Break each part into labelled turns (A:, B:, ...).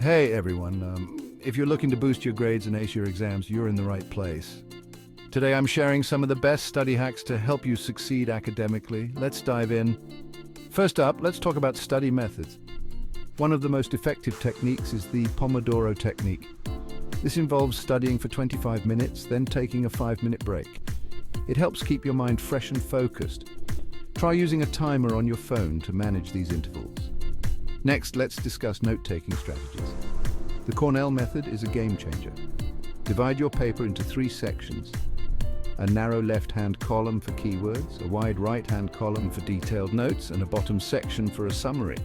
A: Hey everyone, if you're looking to boost your grades and ace your exams, you're in the right place. Today I'm sharing some of the best study hacks to help you succeed academically. Let's dive in. First up, let's talk about study methods. One of the most effective techniques is the Pomodoro technique. This involves studying for 25 minutes, then taking a 5-minute break. It helps keep your mind fresh and focused. Try using a timer on your phone to manage these intervals. Next, let's discuss note-taking strategies. The Cornell method is a game changer. Divide your paper into 3 sections. A narrow left-hand column for keywords, a wide right-hand column for detailed notes, and a bottom section for a summary.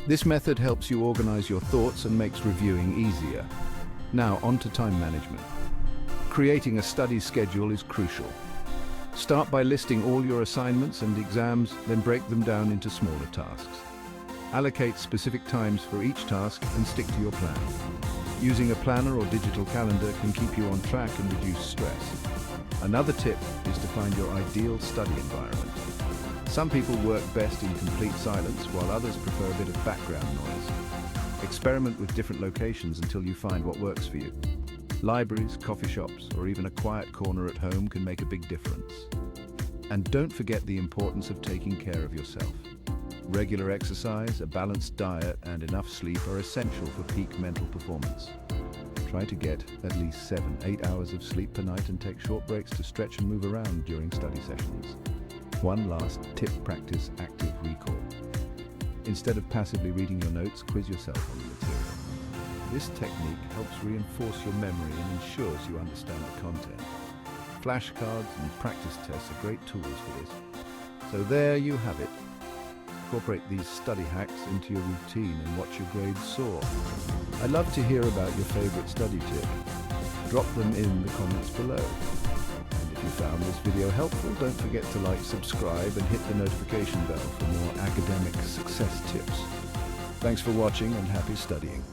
A: This method helps you organize your thoughts and makes reviewing easier. Now, on to time management. Creating a study schedule is crucial. Start by listing all your assignments and exams, then break them down into smaller tasks. Allocate specific times for each task and stick to your plan. Using a planner or digital calendar can keep you on track and reduce stress. Another tip is to find your ideal study environment. Some people work best in complete silence, while others prefer a bit of background noise. Experiment with different locations until you find what works for you. Libraries, coffee shops, or even a quiet corner at home can make a big difference. And don't forget the importance of taking care of yourself. Regular exercise, a balanced diet, and enough sleep are essential for peak mental performance. Try to get at least 7-8 hours of sleep per night and take short breaks to stretch and move around during study sessions. One last tip: practice active recall. Instead of passively reading your notes, quiz yourself on the material. This technique helps reinforce your memory and ensures you understand the content. Flashcards and practice tests are great tools for this. So there you have it. Incorporate these study hacks into your routine and watch your grades soar. I'd love to hear about your favorite study tip. Drop them in the comments below. And if you found this video helpful, don't forget to like, subscribe, and hit the notification bell for more academic success tips. Thanks for watching and happy studying.